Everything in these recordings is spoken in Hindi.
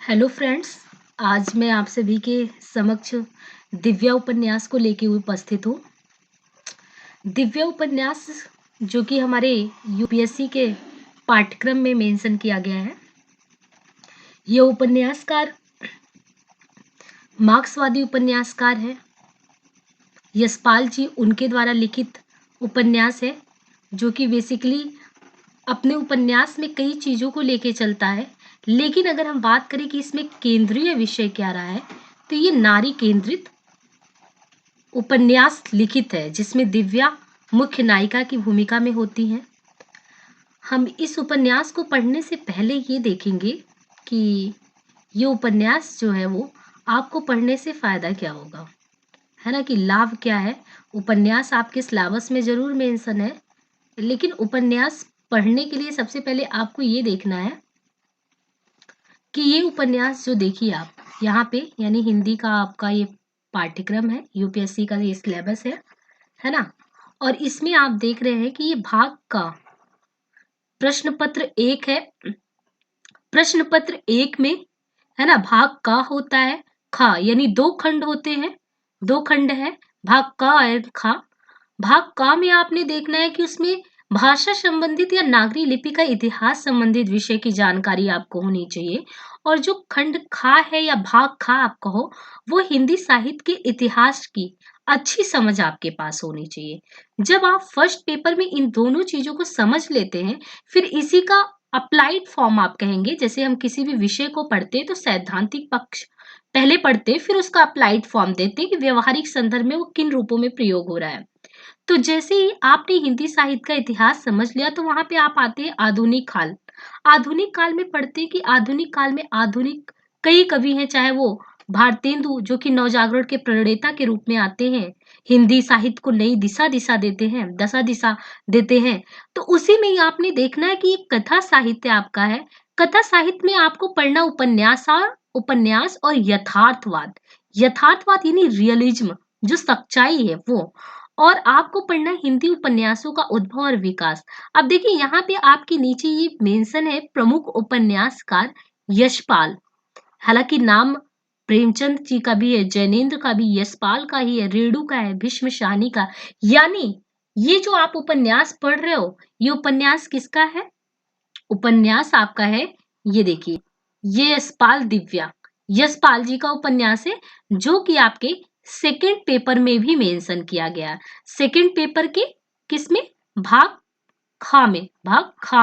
Hello friends. आज मैं आप सभी के समक्ष दिव्या उपन्यास को लेके उपस्थित हूँ। दिव्या उपन्यास जो कि हमारे यूपीएससी के पाठ्यक्रम में मेंशन किया गया है। यह उपन्यासकार मार्क्सवादी उपन्यासकार है। यशपाल जी उनके द्वारा लिखित उपन्यास है जो कि बेसिकली अपने उपन्यास में कई चीज़ों को लेके चलता है। लेकिन अगर हम बात करें कि इसमें केंद्रीय विषय क्या रहा है तो ये नारी केंद्रित उपन्यास लिखित है जिसमें दिव्या मुख्य नायिका की भूमिका में होती हैं। हम इस उपन्यास को पढ़ने से पहले ये देखेंगे कि ये उपन्यास जो है वो आपको पढ़ने से फ़ायदा क्या होगा, है ना, कि लाभ क्या है। उपन्यास आपके सिलेबस में ज़रूर मेंशन है, लेकिन उपन्यास पढ़ने के लिए सबसे पहले आपको ये देखना है कि ये उपन्यास जो देखिए आप यहाँ पे, यानी हिंदी का आपका ये पाठ्यक्रम है, यूपीएससी का ये सिलेबस है ना। और इसमें आप देख रहे हैं कि ये भाग का प्रश्न पत्र 1 है। प्रश्न पत्र 1 में, है ना, भाग का होता है खा, यानी 2 खंड होते हैं, 2 खंड है भाग का और खा। भाग का में आपने देखना है कि उसमें भाषा संबंधित या नागरी लिपि का इतिहास संबंधित विषय की जानकारी आपको होनी चाहिए। और जो खंड खा है या भाग खा आप कहो, वो हिंदी साहित्य के इतिहास की अच्छी समझ आपके पास होनी चाहिए। जब आप फर्स्ट पेपर में इन दोनों चीजों को समझ लेते हैं, फिर इसी का अप्लाइड फॉर्म आप कहेंगे। जैसे हम किसी भी विषय को पढ़ते हैं तो सैद्धांतिक पक्ष पहले पढ़ते हैं, फिर उसका अप्लाइड फॉर्म देते हैं कि व्यवहारिक संदर्भ में वो किन रूपों में प्रयोग हो रहा है। तो जैसे ही आपने हिंदी साहित्य का इतिहास समझ लिया तो वहां पे आप आते हैं आधुनिक काल। आधुनिक काल में पढ़ते हैं कि आधुनिक काल में आधुनिक कई कवि हैं, चाहे वो भारतेंदु जो कि नवजागरण के प्रणेता के रूप में आते हैं, हिंदी साहित्य को नई दिशा दिशा देते हैं, दशा दिशा देते हैं। तो उसी में ही आपने देखना है कि एक कथा साहित्य आपका है। कथा साहित्य में आपको पढ़ना उपन्यास और यथार्थवाद। यथार्थवाद यानी रियलिज्म, जो सच्चाई है वो। और आपको पढ़ना है हिंदी उपन्यासों का उद्भव और विकास। अब देखिए यहाँ पे आपके नीचे ये मेंशन है प्रमुख उपन्यासकार यशपाल। हालांकि नाम प्रेमचंद जी का भी है, जैनेन्द्र का भी, यशपाल का ही है, रेणु का है, भीष्म शाहनी का। यानी ये जो आप उपन्यास पढ़ रहे हो, ये उपन्यास किसका है? उपन्यास आपका है, ये देखिए, ये यशपाल जी का उपन्यास है जो कि आपके सेकंड पेपर में भी मेंशन किया गया। सेकंड पेपर के किसमें? भाग खा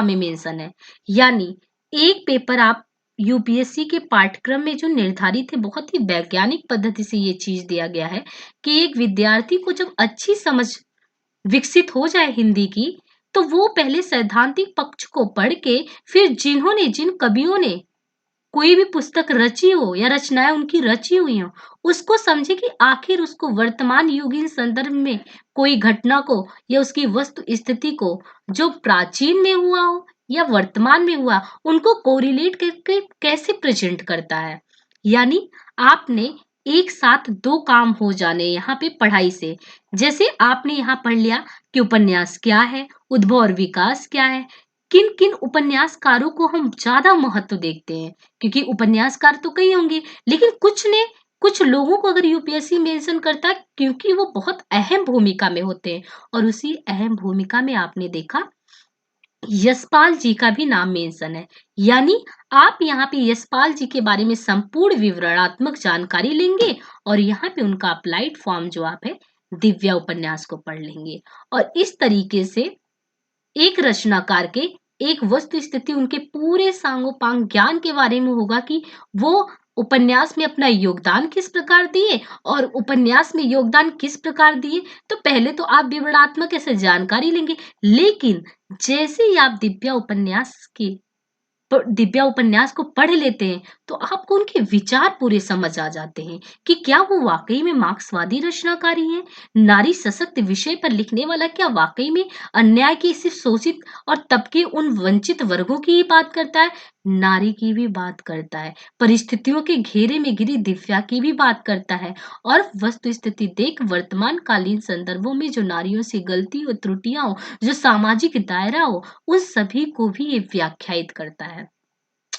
में मेंशन है। यानी एक पेपर आप यूपीएससी के पाठ्यक्रम में जो निर्धारित है, बहुत ही वैज्ञानिक पद्धति से ये चीज दिया गया है कि एक विद्यार्थी को जब अच्छी समझ विकसित हो जाए हिंदी की, तो वो पहले सैद्धांतिक पक्ष को पढ़ के फिर जिन कवियों ने कोई भी पुस्तक रची हो या रचनाएं उनकी रची हुई हो, उसको समझे कि आखिर उसको वर्तमान युगीन संदर्भ में कोई घटना को या उसकी वस्तु स्थिति को जो प्राचीन में हुआ हो या वर्तमान में हुआ, उनको कोरिलेट करके कैसे प्रेजेंट करता है। यानी आपने एक साथ 2 काम हो जाने यहाँ पे पढ़ाई से। जैसे आपने यहाँ पढ़ लिया कि उपन्यास क्या है, उद्भव और विकास क्या है, किन किन उपन्यासकारों को हम ज्यादा महत्व देखते हैं, क्योंकि उपन्यासकार तो कई होंगे, लेकिन कुछ लोगों को अगर यूपीएससी मेंशन करता है क्योंकि वो बहुत अहम भूमिका में होते हैं। और उसी अहम भूमिका में आपने देखा यशपाल जी का भी नाम मेंशन है। यानी आप यहाँ पे यशपाल जी के बारे में संपूर्ण विवरणात्मक जानकारी लेंगे और यहाँ पे उनका अप्लाइड फॉर्म जो आप है दिव्या उपन्यास को पढ़ लेंगे। और इस तरीके से एक रचनाकार के एक वस्तु स्थिति, उनके पूरे सांगोपांग ज्ञान के बारे में होगा कि वो उपन्यास में अपना योगदान किस प्रकार दिए और उपन्यास में योगदान किस प्रकार दिए। तो पहले तो आप विवरणात्मक ऐसे जानकारी लेंगे, लेकिन जैसे ही आप दिव्या उपन्यास को पढ़ लेते हैं तो आपको उनके विचार पूरे समझ आ जाते हैं कि क्या वो वाकई में मार्क्सवादी रचनाकारी हैं। नारी सशक्त विषय पर लिखने वाला क्या वाकई में अन्याय की, सिर्फ शोषित और तबके उन वंचित वर्गों की ही बात करता है? नारी की भी बात करता है, परिस्थितियों के घेरे में घिरी दिव्या की भी बात करता है। और वस्तु स्थिति देख वर्तमान कालीन संदर्भों में जो नारियों से गलती और त्रुटियां हो, जो सामाजिक दायरा हो, उन सभी को भी ये व्याख्यायित करता है।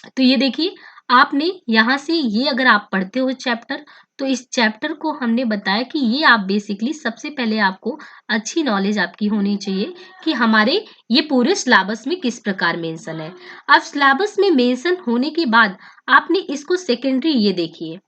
तो ये देखिए आपने यहाँ से ये अगर आप पढ़ते हो चैप्टर, तो इस चैप्टर को हमने बताया कि ये आप बेसिकली सबसे पहले आपको अच्छी नॉलेज आपकी होनी चाहिए कि हमारे ये पूरे सिलेबस में किस प्रकार मेंशन है। अब सिलेबस में मेंशन होने के बाद आपने इसको सेकेंडरी ये देखिए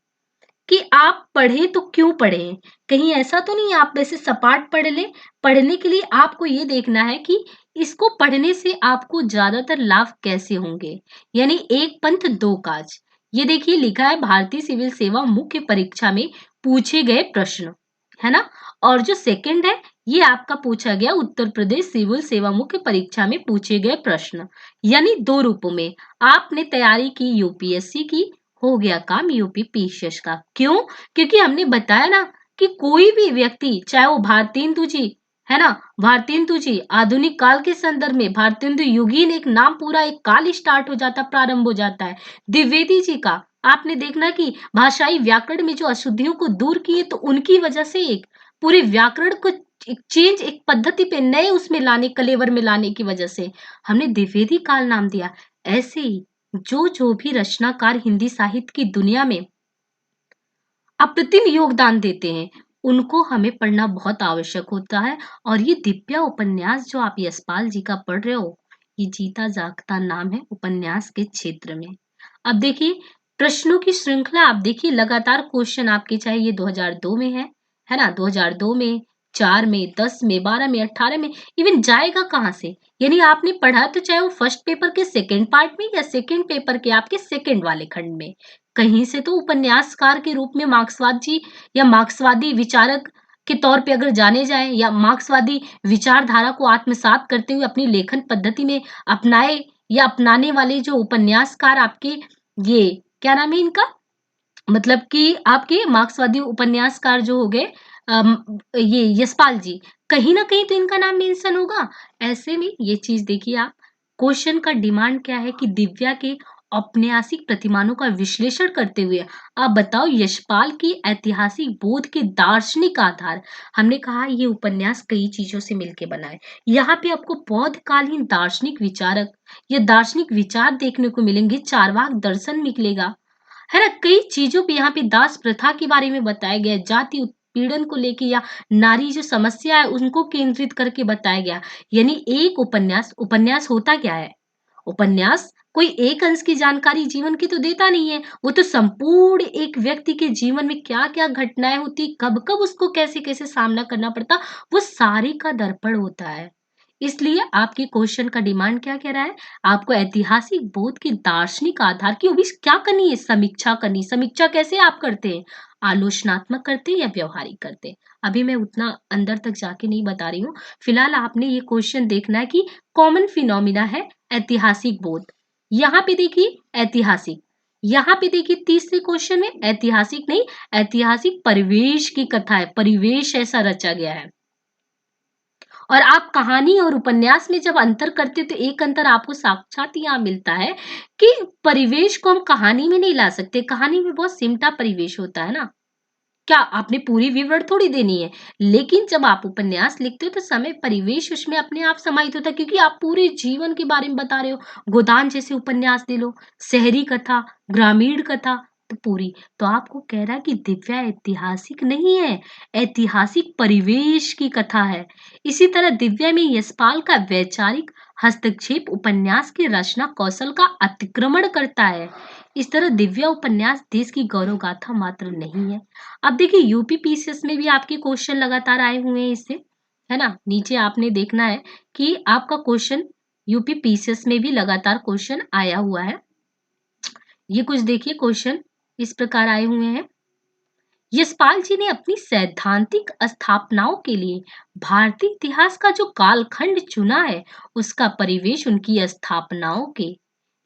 कि आप पढ़े तो क्यों पढ़े? कहीं ऐसा तो नहीं आप वैसे सपाट पढ़ लें? पढ़ने के लिए आपको ये देखना है कि इसको पढ़ने से आपको ज़्यादातर लाभ कैसे होंगे? यानी एक पंथ दो काज। ये देखिए लिखा है भारतीय सिविल सेवा मुख्य परीक्षा में पूछे गए प्रश्न, है ना? और जो सेकंड है ये आपका पूछा गया उत्तर प्रदेश सिविल सेवा मुख्य परीक्षा में पूछे गए प्रश्न। यानी 2 रूपों में आपने तैयारी की यूपीएससी की, हो गया काम यूपी पीसीएस का। क्यों? क्योंकि हमने बताया ना कि कोई भी व्यक्ति चाहे वो भारतेंदु जी है ना, भारतेंदु जी आधुनिक काल के संदर्भ में भारतेंदु युगीन एक नाम पूरा एक काल स्टार्ट हो जाता प्रारंभ हो जाता है। द्विवेदी जी का आपने देखना कि भाषाई व्याकरण में जो अशुद्धियों को दूर किए तो उनकी वजह से एक पूरे व्याकरण को एक चेंज एक पद्धति पे नए उसमें लाने कलेवर में लाने की वजह से हमने द्विवेदी काल नाम दिया। ऐसे ही जो भी रचनाकार हिंदी साहित्य की दुनिया में अप्रतिम योगदान देते हैं, उनको हमें पढ़ना बहुत आवश्यक होता है। और ये दिव्या उपन्यास जो आप यशपाल जी का पढ़ रहे हो, ये जीता जागता नाम है उपन्यास के क्षेत्र में। अब देखिए प्रश्नों की श्रृंखला आप देखिए लगातार क्वेश्चन आपके चाहे ये 2002 में है ना? 2002 में, 4 में, 10 में, 12 में, 18 में, इवन जाएगा कहाँ से? यानी आपने पढ़ा तो चाहे वो फर्स्ट पेपर के सेकंड पार्ट में या सेकंड पेपर के आपके सेकंड वाले खंड में। कहीं से तो उपन्यासकार के रूप में मार्क्सवाद जी या मार्क्सवादी विचारक के तौर पे अगर जाने जाएँ या मार्क्सवादी विचारधारा को आत्मसात करते हुए अपनी लेखन पद्धति में अपनाए या अपनाने वाले जो उपन्यासकार आपके ये क्या नाम है इनका? मतलब कि आपके मार्क्सवादी उपन्यासकार जो हो गए ये यशपाल जी, कहीं न कहीं तो इनका नाम मेंशन होगा। ऐसे में ये चीज़ देखिए आप, क्वेश्चन का डिमांड क्या है कि दिव्या के औपन्यासिक प्रतिमानों का विश्लेषण करते हुए आप बताओ यशपाल की ऐतिहासिक बोध के दार्शनिक आधार। हमने कहा ये उपन्यास कई चीज़ों से मिलके बना है। यहाँ पे आपको बौद्धकालीन दार्शनिक विचारक या दार्शनिक विचार देखने को मिलेंगे, चार्वाक दर्शन निकलेगा। है ना? कई चीज़ों पे यहाँ पे दास प्रथा के बारे में बताया गया है, जाति उत्पीड़न को लेके या नारी जो समस्या है उनको केंद्रित करके बताया गया। यानी एक उपन्यास उपन्यास होता क्या है? उपन्यास कोई एक अंश की जानकारी जीवन की तो देता नहीं है, वो तो संपूर्ण एक व्यक्ति के जीवन में क्या-क्या घटनाएँ होती, कब-कब उसको कैसे-कैसे सामना करना पड़ता, वो सारे का दर्पण होता है। इसलिए आपके क्वेश्चन का डिमांड क्या कह रहा है? आपको ऐतिहासिक बोध के दार्शनिक आधार की वो भी क्या करनी है? समीक्षा करनी। समीक्षा कैसे आप करते हैं? आलोचनात्मक करते हैं या व्यावहारिक करते हैं? अभी मैं उतना अंदर तक जाके नहीं बता रही हूँ। फिलहाल आपने ये क्वेश्चन देखना है कि कॉमन फिनोमिना है ऐतिहासिक बोध। यहाँ पे देखिए ऐतिहासिक, यहाँ पे देखिए तीसरे क्वेश्चन में ऐतिहासिक नहीं, ऐतिहासिक परिवेश की कथा है, परिवेश ऐसा रचा गया है। और आप कहानी और उपन्यास में जब अंतर करते हो तो एक अंतर आपको साक्षात यहाँ मिलता है कि परिवेश को हम कहानी में नहीं ला सकते। कहानी में बहुत सिमटा परिवेश होता है ना। क्या आपने पूरी विवरण थोड़ी देनी है, लेकिन जब आप उपन्यास लिखते हो तो समय परिवेश उसमें अपने आप समाहित होता है क्योंकि आप पूरे जीवन के बारे में बता रहे हो। गोदान जैसे उपन्यास ले लो, शहरी कथा, ग्रामीण कथा, तो पूरी। तो आपको कह रहा है कि दिव्या ऐतिहासिक नहीं है, ऐतिहासिक परिवेश की कथा है। इसी तरह दिव्या में यशपाल का वैचारिक हस्तक्षेप उपन्यास के रचना कौशल का अतिक्रमण करता है। इस तरह दिव्या उपन्यास देश की गौरव गाथा मात्र नहीं है। अब देखिए यूपी पीसीएस में भी आपके क्वेश्चन लगातार आए हुए हैं इससे, है ना? नीचे आपने देखना है कि आपका क्वेश्चन यूपी पीसीएस में भी लगातार क्वेश्चन आया हुआ है। ये कुछ देखिए क्वेश्चन इस प्रकार आए हुए हैं। यशपाल जी ने अपनी सैद्धांतिक स्थापनाओं के लिए भारतीय इतिहास का जो कालखंड चुना है, उसका परिवेश उनकी स्थापनाओं के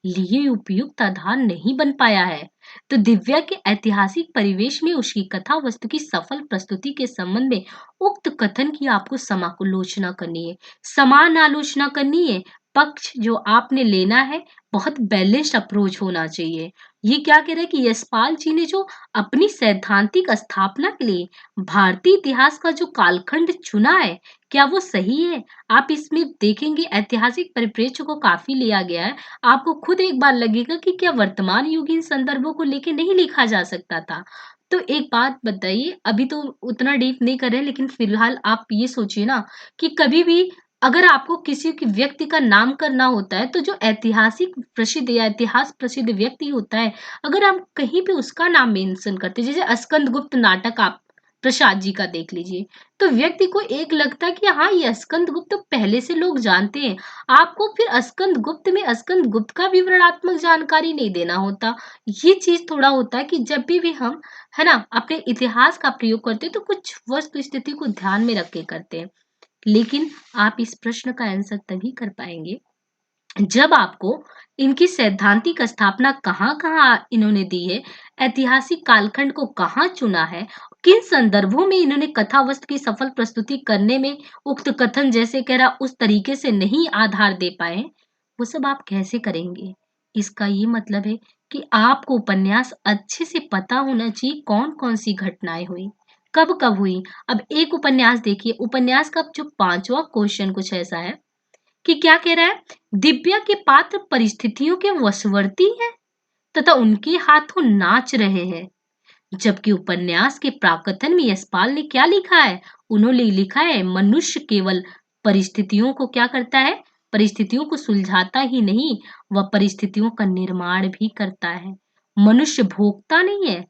लिए उपयुक्त आधार नहीं बन पाया है। तो दिव्या के ऐतिहासिक परिवेश में उसकी कथा वस्तु की सफल प्रस्तुति के संबंध में उक्त कथन की आपको समालोचना करनी है, समान आलोचना करनी है, पक्ष जो आपने लेना है बहुत बैलेंस्ड अप्रोच होना चाहिए। ये क्या कह रहा है कि यशपाल जी ने जो अपनी सैद्धांतिक स्थापना के लिए भारतीय इतिहास का जो कालखंड चुना है, क्या वो सही है? आप इसमें देखेंगे ऐतिहासिक परिप्रेक्ष्य को काफ़ी लिया गया है। आपको खुद एक बार लगेगा कि क्या वर्तमान युग इन संदर्भों को लेके नहीं लिखा जा सकता था? तो एक बात बताइए, अभी तो उतना डीप नहीं कर रहे हैं, लेकिन फिलहाल आप ये सोचिए ना कि कभी भी अगर आपको किसी की व्यक्ति का नाम करना होता है, तो जो ऐतिहासिक प्रसिद्ध या इतिहास प्रसिद्ध व्यक्ति होता है, अगर आप कहीं पे उसका नाम मेंशन करते हैं, जैसे स्कंदगुप्त नाटक आप प्रसाद जी का देख लीजिए, तो व्यक्ति को एक लगता है कि हाँ, ये स्कंदगुप्त पहले से लोग जानते हैं। आपको फिर स्कंदगुप्त में स्कंदगुप्त का विवरणात्मक जानकारी नहीं देना होता। ये चीज़ थोड़ा होता है कि जब भी हम, है ना, अपने इतिहास का प्रयोग करते हैं, तो कुछ वस्तु स्थिति को ध्यान में रख के करते हैं। लेकिन आप इस प्रश्न का आंसर तभी कर पाएंगे जब आपको इनकी सैद्धांतिक स्थापना कहाँ-कहाँ इन्होंने दी है, ऐतिहासिक कालखंड को कहाँ चुना है, किन संदर्भों में इन्होंने कथा वस्तु की सफल प्रस्तुति करने में उक्त कथन जैसे कह रहा उस तरीके से नहीं आधार दे पाए, वो सब आप कैसे करेंगे? इसका ये मतलब है कि आपको उपन्यास अच्छे से पता होना चाहिए कौन-कौन सी घटनाएं हुई, कब-कब हुई। अब एक उपन्यास देखिए, उपन्यास का जो 5वां क्वेश्चन कुछ ऐसा है कि क्या कह रहा है, दिव्या के पात्र परिस्थितियों के वशवर्ती हैं तथा उनके हाथों नाच रहे हैं। जबकि उपन्यास के प्राकथन में यशपाल ने क्या लिखा है, उन्होंने लिखा है मनुष्य केवल परिस्थितियों को क्या करता है, परिस्थितियों को सुलझाता ही नहीं, वह परिस्थितियों का निर्माण भी करता है। मनुष्य भोगता नहीं है,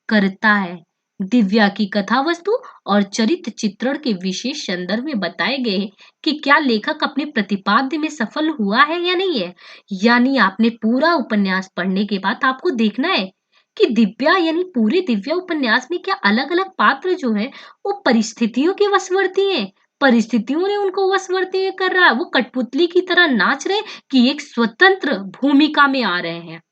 करता है। दिव्या की कथा वस्तु और चरित्र चित्रण के विशेष संदर्भ में बताए गए हैं कि क्या लेखक अपने प्रतिपाद्य में सफल हुआ है या नहीं है। यानी आपने पूरा उपन्यास पढ़ने के बाद आपको देखना है कि दिव्या यानी पूरे दिव्या उपन्यास में क्या अलग-अलग पात्र जो है वो परिस्थितियों के वशवर्ती हैं। परिस्थितियों ने उनको वशवर्ती में कर रहा है, वो कठपुतली की तरह नाच रहे कि एक स्वतंत्र भूमिका में आ रहे हैं।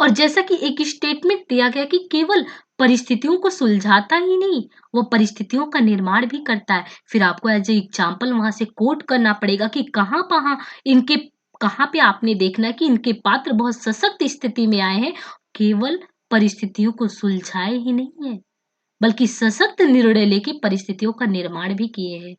और जैसा कि एक स्टेटमेंट दिया गया कि केवल परिस्थितियों को सुलझाता ही नहीं, वो परिस्थितियों का निर्माण भी करता है। फिर आपको एज ए एग्जाम्पल वहां से कोट करना पड़ेगा कि इनके कहाँ पे आपने देखना है कि इनके पात्र बहुत सशक्त स्थिति में आए हैं, केवल परिस्थितियों को सुलझाए ही नहीं है, बल्कि सशक्त निर्णय लेके परिस्थितियों का निर्माण भी किए हैं।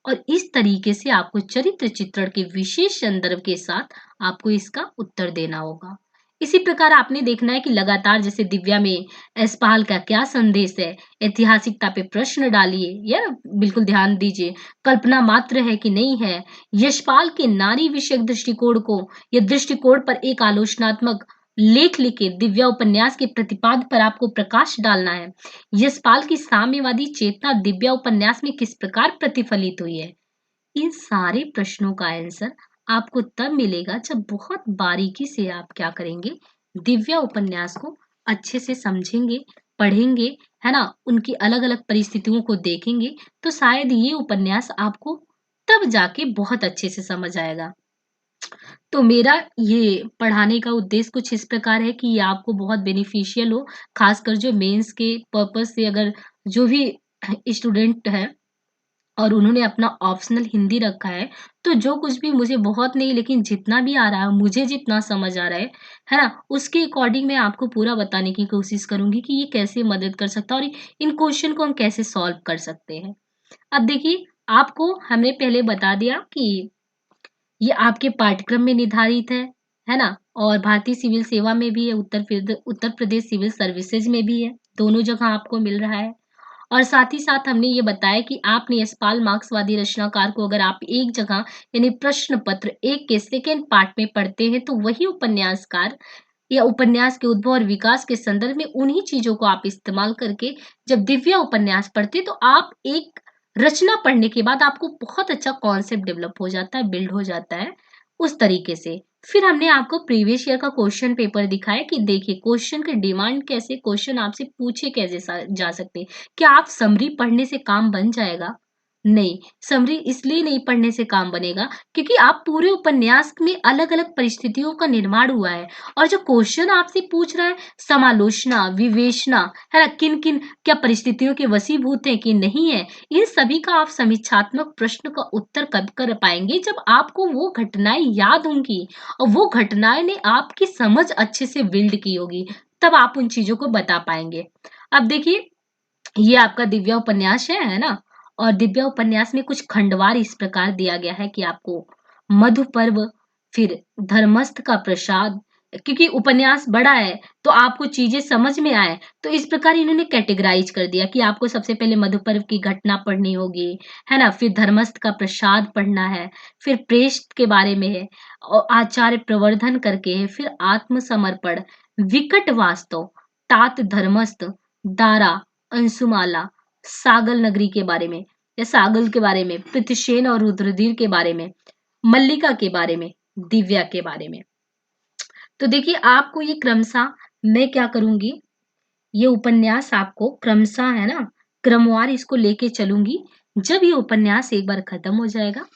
और इस तरीके से आपको चरित्र चित्रण के विशेष संदर्भ के साथ आपको इसका उत्तर देना होगा। इसी प्रकार आपने देखना है कि लगातार जैसे दिव्या में यशपाल का क्या संदेश है, ऐतिहासिकता पे प्रश्न डालिए या बिल्कुल ध्यान दीजिए, कल्पना मात्र है कि नहीं है, यशपाल के नारी विषयक दृष्टिकोण को या दृष्टिकोण पर एक आलोचनात्मक लेख लिखे दिव्या उपन्यास के प्रतिपाद पर आपको प्रकाश डालना है। यशपाल की साम्यवादी चेतना दिव्या उपन्यास में किस प्रकार प्रतिफलित हुई है? इन सारे प्रश्नों का आंसर आपको तब मिलेगा जब बहुत बारीकी से आप क्या करेंगे, दिव्या उपन्यास को अच्छे से समझेंगे, पढ़ेंगे, है ना, उनकी अलग अलग परिस्थितियों को देखेंगे, तो शायद ये उपन्यास आपको तब जाके बहुत अच्छे से समझ आएगा। तो मेरा ये पढ़ाने का उद्देश्य कुछ इस प्रकार है कि ये आपको बहुत बेनिफिशियल हो, खासकर जो मेंस के पर्पस से अगर जो भी स्टूडेंट है और उन्होंने अपना ऑप्शनल हिंदी रखा है, तो जो कुछ भी मुझे बहुत नहीं लेकिन जितना भी आ रहा है, मुझे जितना समझ आ रहा है ना? उसके अकॉर्डिंग मैं आपको पूरा बताने की कोशिश करूँगी कि ये कैसे मदद कर सकता है और इन क्वेश्चन को हम कैसे सॉल्व कर सकते हैं। अब देखिए, आपको हमने पहले बता दिया कि ये आपके पाठ्यक्रम में निर्धारित है ना? और भारतीय सिविल सेवा में भी है, उत्तर प्रदेश सिविल सर्विसेज में भी है, दोनों जगह आपको मिल रहा है। और साथ ही साथ हमने ये बताया कि आपने यशपाल मार्क्सवादी रचनाकार को अगर आप एक जगह यानी प्रश्न पत्र 1 के सेकंड पार्ट में पढ़ते हैं, तो वही उपन्यासकार या उपन्यास के उद्भव और विकास के संदर्भ में उन्हीं चीज़ों को आप इस्तेमाल करके जब दिव्या उपन्यास पढ़ते हैं, तो आप एक रचना पढ़ने के बाद आपको बहुत अच्छा कॉन्सेप्ट डेवलप हो जाता है, बिल्ड हो जाता है, उस तरीके से। फिर हमने आपको प्रीवियस ईयर का क्वेश्चन पेपर दिखाया कि देखिए क्वेश्चन की डिमांड कैसे, क्वेश्चन आपसे पूछे कैसे जा सकते हैं। क्या आप समरी पढ़ने से काम बन जाएगा? नहीं, समरी इसलिए नहीं पढ़ने से काम बनेगा क्योंकि आप पूरे उपन्यास में अलग-अलग परिस्थितियों का निर्माण हुआ है और जो क्वेश्चन आपसे पूछ रहा है समालोचना, विवेचना, है ना? किन-किन क्या परिस्थितियों के वशीभूत हैं कि नहीं है, इन सभी का आप समीक्षात्मक प्रश्न का उत्तर कब कर पाएँगे जब आपको वो घटनाएँ याद होंगी और वो घटनाएँ ने आपकी समझ अच्छे से बिल्ड की होगी, तब आप उन चीज़ों को बता पाएँगे। अब देखिए ये आपका दिव्या उपन्यास है ना? और दिव्या उपन्यास में कुछ खंडवार इस प्रकार दिया गया है कि आपको मधु पर्व, फिर धर्मस्थ का प्रसाद क्योंकि उपन्यास बड़ा है, तो आपको चीज़ें समझ में आए, तो इस प्रकार इन्होंने कैटेगराइज़ कर दिया कि आपको सबसे पहले मधु पर्व की घटना पढ़नी होगी, है ना? फिर धर्मस्थ का प्रसाद पढ़ना है, फिर प्रेष्ठ के बारे में है आचार्य प्रवर्धन करके है, फिर आत्मसमर्पण, विकट वास्तव, तात धर्मस्थ, दारा अंशुमाला, सागल नगरी के बारे में या सागल के बारे में, पृथ्वीशेन और रुद्रदीर के बारे में, मल्लिका के बारे में, दिव्या के बारे में। तो देखिए आपको ये क्रमशः मैं क्या करूँगी, ये उपन्यास आपको क्रमशः है ना, क्रमवार इसको लेके चलूँगी। जब ये उपन्यास एक बार खत्म हो जाएगा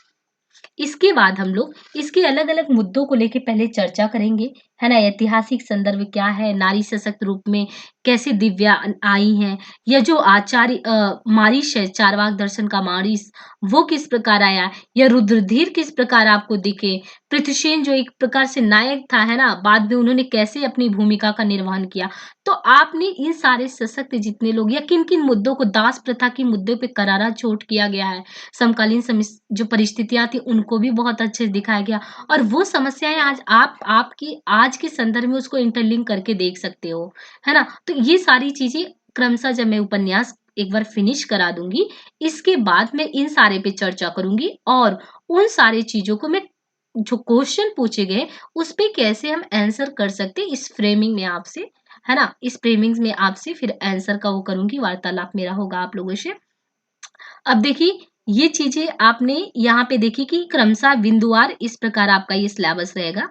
इसके बाद हम लोग इसके अलग-अलग मुद्दों को लेके पहले चर्चा करेंगे, है ना? ऐतिहासिक संदर्भ क्या है? नारी सशक्त रूप में कैसे दिव्या आई हैं? या जो आचार्य मारीच है, चारवाक दर्शन का मारीच, वो किस प्रकार आया? या रुद्रधीर किस प्रकार आपको दिखे? पृथ्वीशेन जो एक प्रकार से नायक था, है ना? बाद में उन्होंने कैसे अपनी भूमिका का निर्वहन किया? तो आपने इन सारे सशक्त जितने लोग या किन-किन मुद्दों को दास प्रथा के मुद्दे पे करारा चोट किया गया है, समकालीन जो परिस्थितियाँ थी उनको भी बहुत अच्छे से दिखाया गया और वो समस्याएँ आज आप आपकी आज के संदर्भ में उसको इंटरलिंक करके देख सकते हो, है ना? तो ये सारी चीज़ें क्रमशः जब मैं उपन्यास एक बार फिनिश करा दूँगी, इसके बाद मैं इन सारे पे चर्चा करूँगी और उन सारी चीज़ों को मैं जो क्वेश्चन पूछे गए, उस पे कैसे हम आंसर कर सकते हैं इस फ्रेमिंग में आपसे, है ना? इस फ्रेमिंग्स में आपसे फिर आंसर का वो करूँगी, वार्तालाप मेरा होगा आप लोगों से। अब देखिए, ये चीज़ें आपने यहाँ पे देखी कि क्रमशः बिंदुवार इस प्रकार आपका ये सिलेबस रहेगा।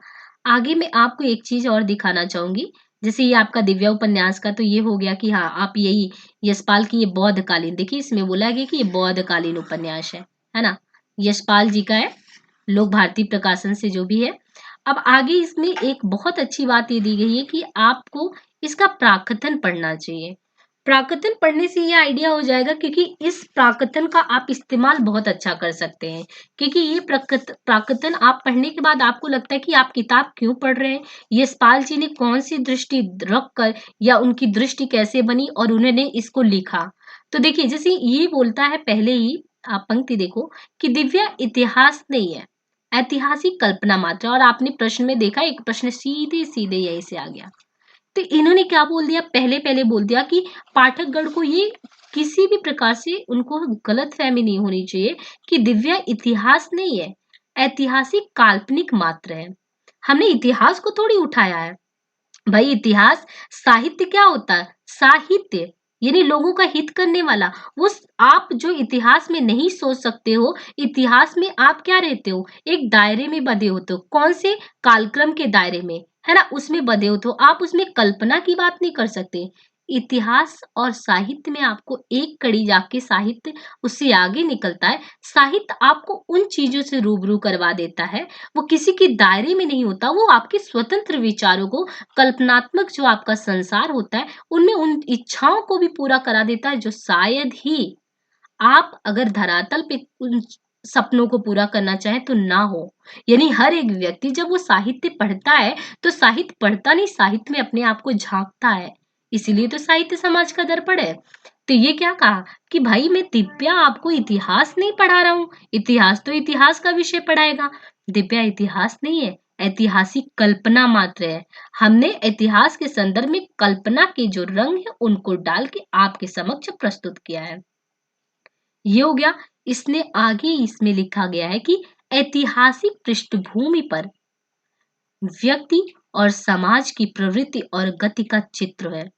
आगे मैं आपको एक चीज़ और दिखाना चाहूँगी, जैसे ये आपका दिव्या उपन्यास का तो ये हो गया कि हाँ, आप यही यशपाल की ये बौद्धकालीन देखिए इसमें बोला गया कि ये बौद्धकालीन उपन्यास है ना? यशपाल जी का है, लोक भारती प्रकाशन से जो भी है। अब आगे इसमें एक बहुत अच्छी बात ये दी गई है कि आपको इसका प्राकथन पढ़ना चाहिए। प्राकथन पढ़ने से ये आइडिया हो जाएगा क्योंकि इस प्राकथन का आप इस्तेमाल बहुत अच्छा कर सकते हैं क्योंकि ये प्राकथन आप पढ़ने के बाद आपको लगता है कि आप किताब क्यों पढ़ रहे हैं यशपाल जी ने कौन सी दृष्टि रख कर या उनकी दृष्टि कैसे बनी और उन्होंने इसको लिखा तो देखिए जैसे ये बोलता है पहले ही आप पंक्ति देखो कि दिव्या इतिहास नहीं है ऐतिहासिक कल्पना मात्र और आपने प्रश्न में देखा एक प्रश्न सीधे सीधे यही से आ गया तो इन्होंने क्या बोल दिया पहले बोल दिया कि पाठकगण को ये किसी भी प्रकार से उनको गलतफहमी नहीं होनी चाहिए कि दिव्या इतिहास नहीं है ऐतिहासिक काल्पनिक मात्र है हमने इतिहास को थोड़ी उठाया है भाई इतिहास साहित्य क्या होता है साहित्य यानी लोगों का हित करने वाला आप जो इतिहास में नहीं सोच सकते हो इतिहास में आप क्या रहते हो एक दायरे में बंधे होते हो कौन से कालक्रम के दायरे में है ना उसमें बंधे हो तो आप उसमें कल्पना की बात नहीं कर सकते इतिहास और साहित्य में आपको एक कड़ी जाके साहित्य उससे आगे निकलता है साहित्य आपको उन चीजों से रूबरू करवा देता है वो किसी के दायरे में नहीं होता वो आपके स्वतंत्र विचारों को कल्पनात्मक जो आपका संसार होता है उनमें उन इच्छाओं को भी पूरा करा देता है जो शायद ही आप अगर धरातल पे उन सपनों को पूरा करना चाहे तो ना हो यानी हर एक व्यक्ति जब वो साहित्य पढ़ता है तो साहित्य पढ़ता नहीं साहित्य में अपने आप को झांकता है इसीलिए तो साहित्य समाज का दर्पण है तो ये क्या कहा कि भाई मैं दिव्या आपको इतिहास नहीं पढ़ा रहा हूँ इतिहास तो इतिहास का विषय पढ़ाएगा दिव्या इतिहास नहीं है ऐतिहासिक कल्पना मात्र है हमने इतिहास के संदर्भ में कल्पना के जो रंग है उनको डाल के आपके समक्ष प्रस्तुत किया है ये हो गया इसने आगे इसमें लिखा गया है कि ऐतिहासिक पृष्ठभूमि पर व्यक्ति और समाज की प्रवृत्ति और गति का चित्र है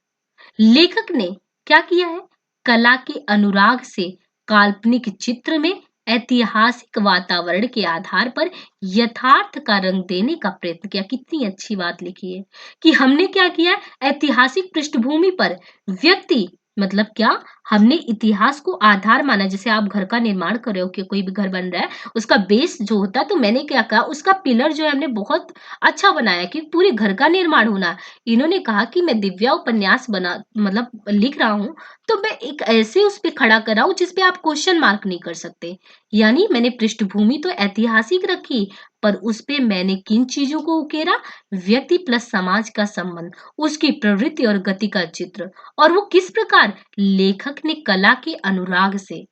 लेखक ने क्या किया है कला के अनुराग से काल्पनिक चित्र में ऐतिहासिक वातावरण के आधार पर यथार्थ का रंग देने का प्रयत्न किया कितनी अच्छी बात लिखी है कि हमने क्या किया ऐतिहासिक पृष्ठभूमि पर व्यक्ति मतलब क्या, हमने इतिहास को आधार माना। जैसे आप घर का निर्माण कर रहे हो कि कोई भी घर बन रहा है, उसका बेस जो होता है, तो मैंने क्या कहा, उसका पिलर जो है हमने बहुत अच्छा बनाया कि पूरे घर का निर्माण होना। इन्होंने कहा कि मैं दिव्या उपन्यास बना मतलब लिख रहा हूँ, तो मैं एक ऐसे उस पे खड़ा कर रहा हूँ जिस पे आप क्वेश्चन मार्क नहीं कर सकते। यानी मैंने पृष्ठभूमि तो ऐतिहासिक रखी, पर उस पे मैंने किन चीजों को उकेरा, व्यक्ति प्लस समाज का संबंध, उसकी प्रवृत्ति और गति का चित्र। और वो किस प्रकार, लेखक ने कला के अनुराग से,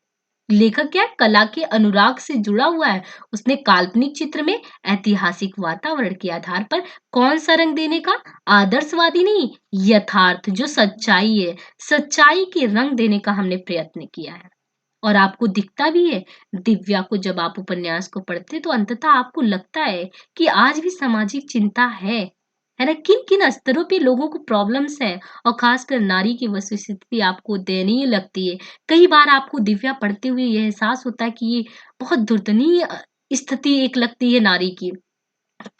लेखक क्या है, कला के अनुराग से जुड़ा हुआ है। उसने काल्पनिक चित्र में ऐतिहासिक वातावरण के आधार पर कौन सा रंग देने का, आदर्शवादी नहीं, यथार्थ जो सच्चाई है, सच्चाई के रंग देने का हमने प्रयत्न किया है। और आपको दिखता भी है, दिव्या को जब आप उपन्यास को पढ़ते तो अंततः आपको लगता है कि आज भी सामाजिक चिंता है ना, किन किन स्तरों पे लोगों को प्रॉब्लम्स है, और खासकर नारी की वस्तुस्थिति आपको दयनीय लगती है। कई बार आपको दिव्या पढ़ते हुए यह एहसास होता है कि ये बहुत दुर्दयनीय स्थिति एक लगती है नारी की।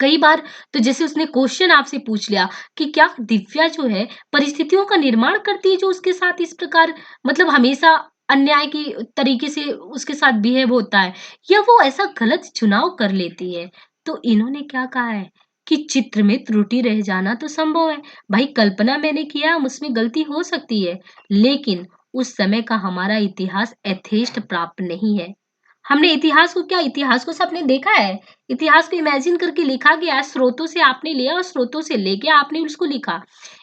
कई बार तो जैसे उसने क्वेश्चन आपसे पूछ लिया कि क्या दिव्या जो है परिस्थितियों का निर्माण करती है जो उसके साथ इस प्रकार, मतलब हमेशा अन्याय की तरीके से उसके साथ बिहेव होता है, या वो ऐसा गलत चुनाव कर लेती है। तो इन्होंने क्या कहा है कि चित्र में त्रुटि रह जाना तो संभव है। भाई कल्पना मैंने किया, उसमें गलती हो सकती है, लेकिन उस समय का हमारा इतिहास यथेष्ट प्राप्त नहीं है। हमने इतिहास को क्या, इतिहास को सबने देखा है, इतिहास को इमेजिन करके लिखा गया है, स्रोतों से आपने लिया और स्रोतों से लेके आपने उसको लिखा।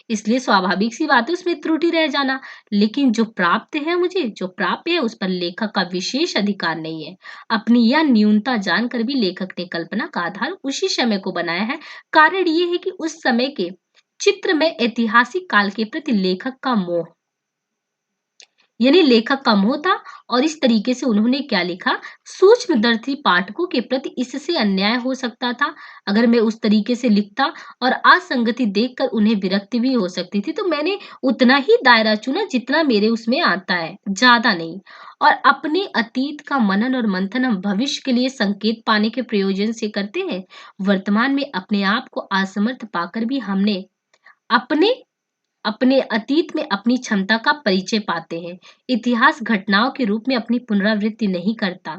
इसलिए स्वाभाविक सी बात है उसमें त्रुटि रह जाना। लेकिन जो प्राप्त है, मुझे जो प्राप्त है उस पर लेखक का विशेष अधिकार नहीं है। अपनी यह न्यूनता जानकर भी लेखक ने कल्पना का आधार उसी समय को बनाया है। कारण ये है कि उस समय के चित्र में ऐतिहासिक काल के प्रति लेखक का मोह, यानी लेखक का मोह था। और इस तरीके से उन्होंने क्या लिखा, सूक्ष्मदर्शी पाठकों के प्रति इससे अन्याय हो सकता था अगर मैं उस तरीके से लिखता, और असंगति देखकर उन्हें विरक्ति भी हो सकती थी। तो मैंने उतना ही दायरा चुना जितना मेरे उसमें आता है, ज्यादा नहीं। और अपने अतीत का मनन और मंथन हम भविष्य के लिए संकेत पाने के प्रयोजन से करते हैं। वर्तमान में अपने आप को असमर्थ पाकर भी हमने अपने अपने अतीत में अपनी क्षमता का परिचय पाते हैं। इतिहास घटनाओं के रूप में अपनी पुनरावृत्ति नहीं करता।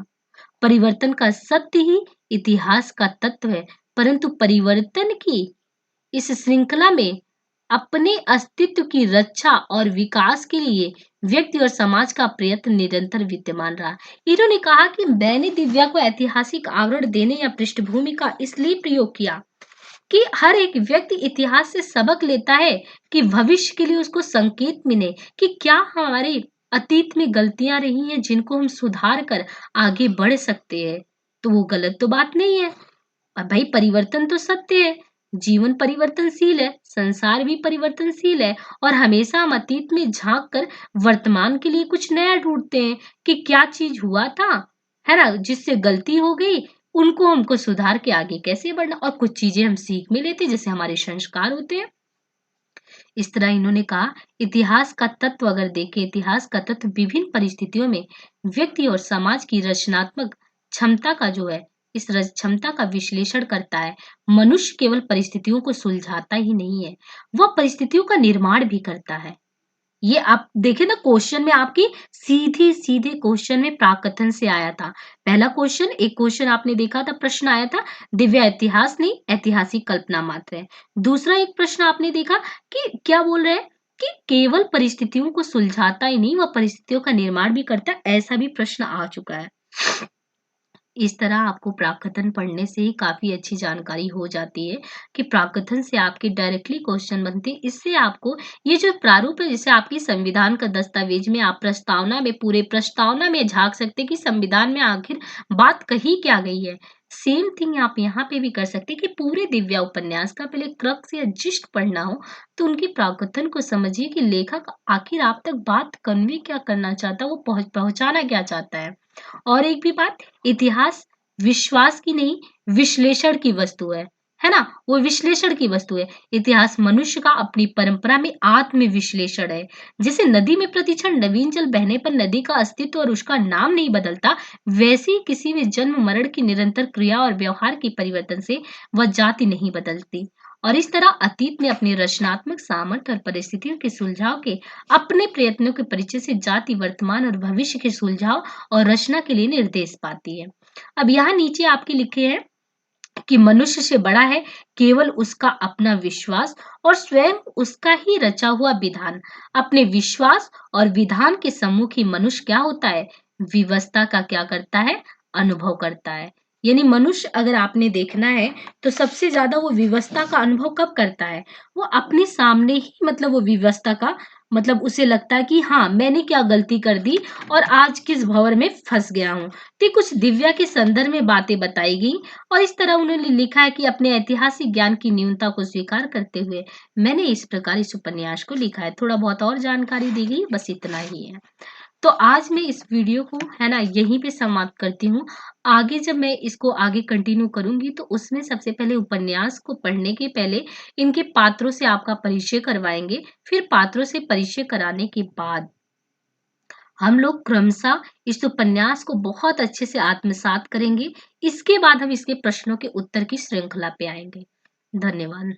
परिवर्तन का सत्य ही इतिहास का तत्व है, परंतु परिवर्तन की इस श्रृंखला में अपने अस्तित्व की रक्षा और विकास के लिए व्यक्ति और समाज का प्रयत्न निरंतर विद्यमान रहा। इन्होंने कहा कि मैंने दिव्या को ऐतिहासिक आवरण देने या पृष्ठभूमि का इसलिए प्रयोग किया कि हर एक व्यक्ति इतिहास से सबक लेता है कि भविष्य के लिए उसको संकेत मिले कि क्या हमारे अतीत में गलतियां रही हैं जिनको हम सुधार कर आगे बढ़ सकते हैं। तो वो गलत तो बात नहीं है। और भाई परिवर्तन तो सत्य है, जीवन परिवर्तनशील है, संसार भी परिवर्तनशील है। और हमेशा हम अतीत में झांक कर वर्तमान के लिए कुछ नया ढूंढते हैं कि क्या चीज हुआ था, है ना, जिससे गलती हो गई, उनको हमको सुधार के आगे कैसे बढ़ना। और कुछ चीजें हम सीख में लेते हैं, जैसे हमारे संस्कार होते हैं। इस तरह इन्होंने कहा, इतिहास का तत्व अगर देखें, इतिहास का तत्व विभिन्न परिस्थितियों में व्यक्ति और समाज की रचनात्मक क्षमता का जो है, इस क्षमता का विश्लेषण करता है। मनुष्य केवल परिस्थितियों को सुलझाता ही नहीं है, वह परिस्थितियों का निर्माण भी करता है। ये आप देखें ना, क्वेश्चन में आपकी सीधे सीधे क्वेश्चन में प्राकथन से आया था। पहला क्वेश्चन, एक क्वेश्चन आपने देखा था, प्रश्न आया था, दिव्या इतिहास नहीं ऐतिहासिक कल्पना मात्र है। दूसरा एक प्रश्न आपने देखा कि क्या बोल रहे हैं कि केवल परिस्थितियों को सुलझाता ही नहीं, वह परिस्थितियों का निर्माण भी करता है। ऐसा भी प्रश्न आ चुका है। इस तरह आपको प्राकथन पढ़ने से ही काफी अच्छी जानकारी हो जाती है कि प्राकथन से आपके डायरेक्टली क्वेश्चन बनते हैं। इससे आपको ये जो प्रारूप है, जैसे आपकी संविधान का दस्तावेज में आप प्रस्तावना में, पूरे प्रस्तावना में झांक सकते हैं कि संविधान में आखिर बात कही क्या गई है। सेम थिंग आप यहाँ पे भी कर सकते हैं कि पूरे दिव्या उपन्यास का पहले क्रक्स या जिस्ट पढ़ना हो तो उनकी प्राकथन को समझिए कि लेखक आखिर आप तक बात कन्वे क्या करना चाहता है, वो पहुंचाना क्या चाहता है। और एक भी बात, इतिहास विश्वास की नहीं, विश्लेषण की वस्तु है ना, वो विश्लेषण की वस्तु है। इतिहास मनुष्य का अपनी परंपरा में आत्म विश्लेषण है। जैसे नदी में प्रतिक्षण नवीन जल बहने पर नदी का अस्तित्व और उसका नाम नहीं बदलता, वैसे ही किसी भी जन्म मरण की निरंतर क्रिया और व्यवहार के परिवर्तन से वह जाति नहीं बदलती। और इस तरह अतीत में अपने रचनात्मक सामर्थ्य और परिस्थितियों के सुलझाव के अपने प्रयत्नों के परिचय से जाति वर्तमान और भविष्य के सुलझाव और रचना के लिए निर्देश पाती है। अब यहाँ नीचे आपके लिखे हैं कि मनुष्य से बड़ा है केवल उसका अपना विश्वास और स्वयं उसका ही रचा हुआ विधान। अपने विश्वास और विधान के सम्मुख ही मनुष्य क्या होता है? विवशता का क्या करता है? अनुभव करता है। यानी मनुष्य अगर आपने देखना है तो सबसे ज्यादा वो विवशता का अनुभव कब करता है? वो अपने सामने ही मतलब वो विवशता का मतलब उसे लगता है कि हाँ मैंने क्या गलती कर दी और आज किस भंवर में फंस गया हूँ। तो कुछ दिव्या के संदर्भ में बातें बताई गई और इस तरह उन्होंने लिखा है कि अपने ऐतिहासिक ज्ञान की न्यूनता को स्वीकार करते हुए मैंने इस प्रकार इस उपन्यास को लिखा है। थोड़ा बहुत और जानकारी दी गई, बस इतना ही है। तो आज मैं इस वीडियो को है ना यहीं पे समाप्त करती हूँ। आगे जब मैं इसको आगे कंटिन्यू करूंगी तो उसमें सबसे पहले उपन्यास को पढ़ने के पहले इनके पात्रों से आपका परिचय करवाएंगे। फिर पात्रों से परिचय कराने के बाद हम लोग क्रमशः इस उपन्यास को बहुत अच्छे से आत्मसात करेंगे। इसके बाद हम इसके प्रश्नों के उत्तर की श्रृंखला पे आएंगे। धन्यवाद।